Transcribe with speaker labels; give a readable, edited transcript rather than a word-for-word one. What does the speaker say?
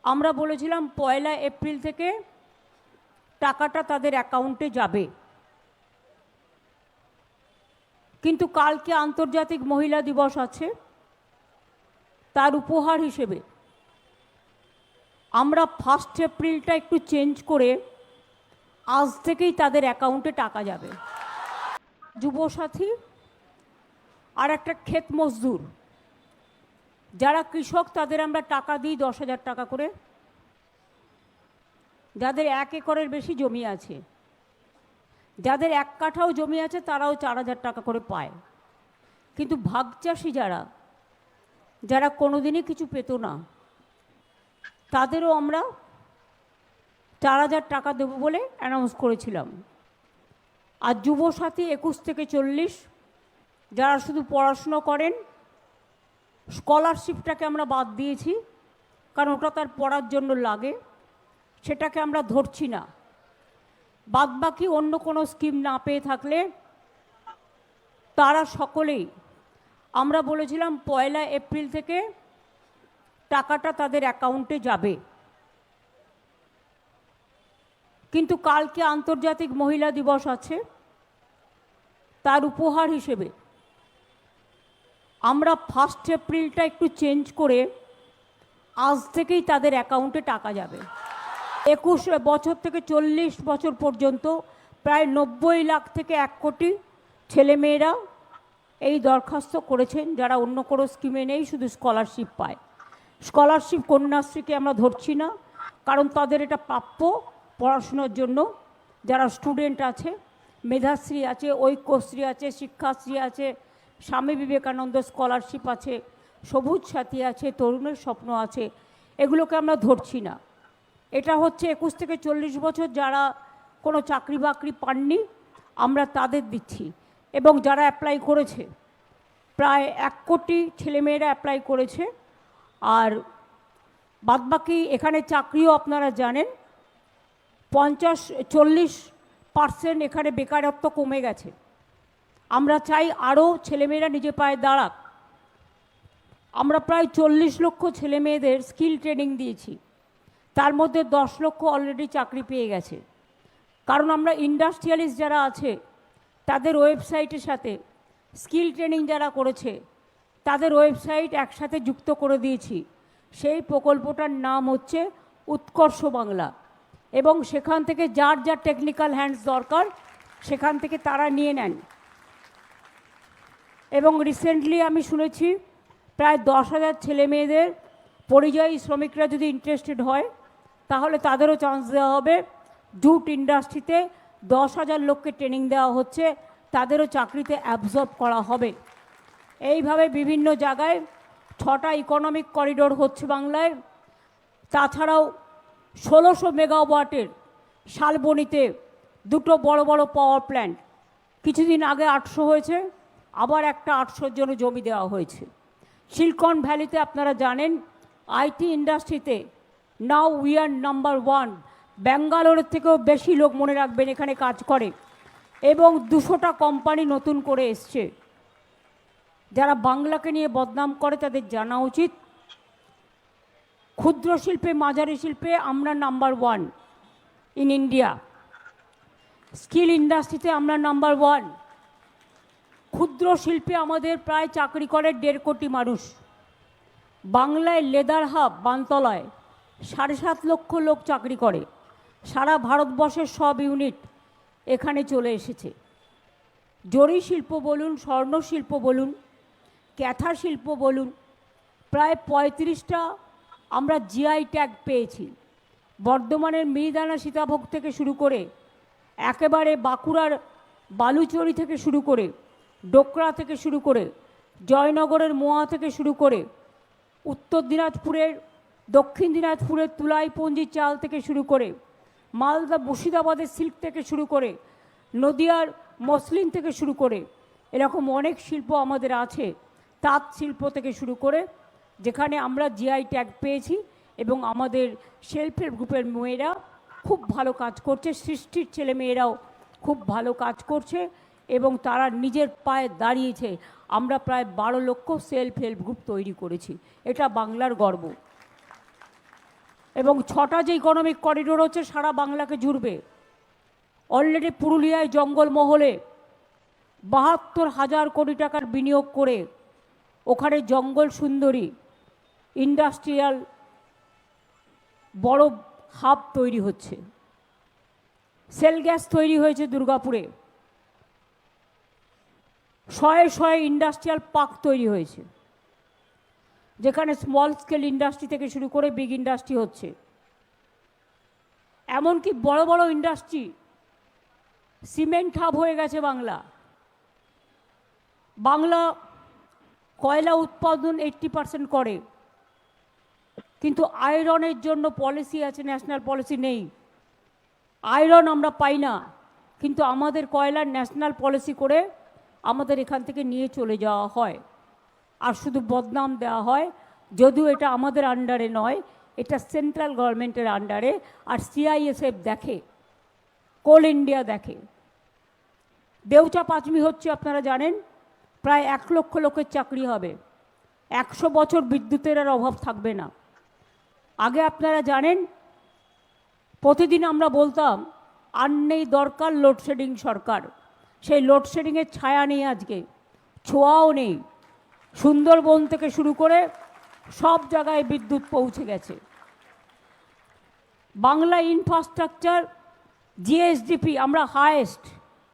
Speaker 1: আমরা বলেছিলাম 1 এপ্রিল থেকে টাকাটা তাদের অ্যাকাউন্টে যাবে, কিন্তু কালকে আন্তর্জাতিক মহিলা দিবস আছে, তার উপহার হিসেবে আমরা 1 এপ্রিলটা একটু চেঞ্জ করে আজ থেকেই তাদের অ্যাকাউন্টে টাকা যাবে। যুবসাথী আর একটা ক্ষেত মজদুর যারা কৃষক তাদের আমরা টাকা দিই 10,000 টাকা করে, যাদের 1 একরের বেশি জমি আছে, যাদের 1 কাঠাও জমি আছে তারাও 4,000 টাকা করে পায়। কিন্তু ভাগচাষি যারা যারা কোনোদিনই কিছু পেত না তাদেরও আমরা 4,000 টাকা দেবো বলে অ্যানাউন্স করেছিলাম। আর যুবসাথী 21 থেকে 40 যারা শুধু পড়াশুনো করেন, স্কলারশিপটাকে আমরা বাদ দিয়েছি, কারণ ওটা তার পড়ার জন্য লাগে, সেটাকে আমরা ধরছি না। বাদবাকি অন্য কোনো স্কিম না পেয়ে থাকলে তারা সকলেই, আমরা বলেছিলাম 1 এপ্রিল থেকে টাকাটা তাদের অ্যাকাউন্টে যাবে, কিন্তু কালকে আন্তর্জাতিক মহিলা দিবস আছে, তার উপহার হিসেবে আমরা 1 এপ্রিলটা একটু চেঞ্জ করে আজ থেকেই তাদের অ্যাকাউন্টে টাকা যাবে। 21 বছর থেকে 40 বছর পর্যন্ত প্রায় 90 লাখ থেকে 1 কোটি ছেলেমেয়েরা এই দরখাস্ত করেছেন, যারা অন্য কোনো স্কিমে নেই, শুধু স্কলারশিপ পায়। স্কলারশিপ কন্যাশ্রীকে আমরা ধরছি না, কারণ তাদের এটা প্রাপ্য পড়াশোনার জন্য। যারা স্টুডেন্ট আছে, মেধাশ্রী আছে, ঐক্যশ্রী আছে, শিক্ষাশ্রী আছে, স্বামী বিবেকানন্দ স্কলারশিপ আছে, সবুজ সাথী আছে, তরুণের স্বপ্ন আছে, এগুলোকে আমরা ধরছি না। এটা হচ্ছে 21 থেকে 40 বছর যারা কোনো চাকরি বাকরি পাননি, আমরা তাদের দিচ্ছি। এবং যারা অ্যাপ্লাই করেছে, প্রায় 1 কোটি ছেলেমেয়েরা অ্যাপ্লাই করেছে। আর বাদবাকি এখানে চাকরিও আপনারা জানেন 40% এখানে বেকারত্ব কমে গেছে। আমরা চাই আরও ছেলেমেয়েরা নিজে পায়ে দাঁড়াক। আমরা প্রায় 40 লক্ষ ছেলেমেয়েদের স্কিল ট্রেনিং দিয়েছি, তার মধ্যে 10 লক্ষ অলরেডি চাকরি পেয়ে গেছে। কারণ আমরা ইন্ডাস্ট্রিয়ালিস্ট যারা আছে তাদের ওয়েবসাইটের সাথে স্কিল ট্রেনিং যারা করেছে তাদের ওয়েবসাইট একসাথে যুক্ত করে দিয়েছি। সেই প্রকল্পটার নাম হচ্ছে উৎকর্ষ বাংলা, এবং সেখান থেকে যার যার টেকনিক্যাল হ্যান্ডস দরকার সেখান থেকে তারা নিয়ে নেন। এবং রিসেন্টলি আমি শুনেছি প্রায় 10,000 ছেলেমেয়েদের, পরিযায়ী শ্রমিকরা যদি ইন্টারেস্টেড হয় তাহলে তাদেরও চান্স দেওয়া হবে। জুট ইন্ডাস্ট্রিতে 10,000 লোককে ট্রেনিং দেওয়া হচ্ছে, তাদেরও চাকরিতে অ্যাবজর্ব করা হবে। এইভাবে বিভিন্ন জায়গায় 6টা ইকোনমিক করিডোর হচ্ছে বাংলায়। তাছাড়াও 1600 মেগাওয়াটের শালবনীতে 2টো বড় বড় পাওয়ার প্ল্যান্ট, কিছুদিন আগে 800 হয়েছে, আবার একটা 800-র জন্য জমি দেওয়া হয়েছে। সিলিকন ভ্যালিতে আপনারা জানেন আইটি ইন্ডাস্ট্রিতে নাও উই আর নাম্বার 1, ব্যাঙ্গালোরের থেকেও বেশি লোক, মনে রাখবেন, এখানে কাজ করে। এবং 200টা কোম্পানি নতুন করে এসছে। যারা বাংলাকে নিয়ে বদনাম করে তাদের জানা উচিত, ক্ষুদ্র শিল্পে, মাঝারি শিল্পে আমরা নাম্বার 1 ইন ইন্ডিয়া। স্কিল ইন্ডাস্ট্রিতে আমরা নাম্বার 1। ক্ষুদ্র শিল্পে আমাদের প্রায় চাকরি করে 1.5 কোটি মানুষ। বাংলায় লেদার হাব বানতলায় 7.5 লক্ষ লোক চাকরি করে। সারা ভারতবর্ষের সব ইউনিট এখানে চলে এসেছে। জরি শিল্প বলুন, স্বর্ণ শিল্প বলুন, ক্যাথা শিল্প বলুন, প্রায় 35টা আমরা জিআই ট্যাগ পেয়েছি। বর্ধমানের মিহিদানা সীতাভোগ থেকে শুরু করে একেবারে বাঁকুড়ার বালুচরি থেকে শুরু করে, ডোকরা থেকে শুরু করে, জয়নগরের মোয়া থেকে শুরু করে, উত্তর দিনাজপুরের, দক্ষিণ দিনাজপুরের তুলাইপঞ্জি চাল থেকে শুরু করে, মালদা মুর্শিদাবাদের সিল্ক থেকে শুরু করে, নদিয়ার মসলিন থেকে শুরু করে, এরকম অনেক শিল্প আমাদের আছে। তাঁত শিল্প থেকে শুরু করে, যেখানে আমরা জিআই ট্যাগ পেয়েছি। এবং আমাদের সেলফ হেল্প গ্রুপের মেয়েরা খুব ভালো কাজ করছে, সৃষ্টির ছেলে মেয়েরাও খুব ভালো কাজ করছে এবং তারা নিজের পায়ে দাঁড়িয়েছে। আমরা প্রায় 12 লক্ষ সেলফ হেল্প গ্রুপ তৈরি করেছি, এটা বাংলার গর্ব। এবং 6টা যে ইকোনমিক করিডোর হচ্ছে সারা বাংলাকে জুড়বে। অলরেডি পুরুলিয়ায় জঙ্গলমহলে 72,000 কোটি টাকার বিনিয়োগ করে ওখানে জঙ্গল সুন্দরী ইন্ডাস্ট্রিয়াল বড় হাব তৈরি হচ্ছে। সেল গ্যাস তৈরি হয়েছে দুর্গাপুরে, শয়ে শয়ে ইন্ডাস্ট্রিয়াল পার্ক তৈরি হয়েছে, যেখানে স্মল স্কেল ইন্ডাস্ট্রি থেকে শুরু করে বিগ ইন্ডাস্ট্রি হচ্ছে। এমনকি বড় বড় ইন্ডাস্ট্রি, সিমেন্ট হাব হয়ে গেছে বাংলা। বাংলা কয়লা উৎপাদন 80% করে, কিন্তু আয়রনের জন্য পলিসি আছে, ন্যাশনাল পলিসি নেই। আয়রন আমরা পাই না, কিন্তু আমাদের কয়লার ন্যাশনাল পলিসি করে আমাদের এখান থেকে নিয়ে চলে যাওয়া হয়, আর শুধু বদনাম দেওয়া হয়। যদিও এটা আমাদের আন্ডারে নয়, এটা সেন্ট্রাল গভর্নমেন্টের আন্ডারে, আর CISF দেখে, কোল ইন্ডিয়া দেখে। দেউচা পাঁচমি হচ্ছে, আপনারা জানেন, প্রায় 1 লক্ষ লোকের চাকরি হবে। 100 বছর বিদ্যুতের আর অভাব থাকবে না। আগে আপনারা জানেন, প্রতিদিন আমরা বলতাম আর নেই দরকার লোডশেডিং সরকার। সেই লোডশেডিংয়ের ছায়া নেই, আজকে ছোঁয়াও নেই। সুন্দরবন থেকে শুরু করে সব জায়গায় বিদ্যুৎ পৌঁছে গেছে। বাংলা ইনফ্রাস্ট্রাকচার GSDP আমরা হায়েস্ট।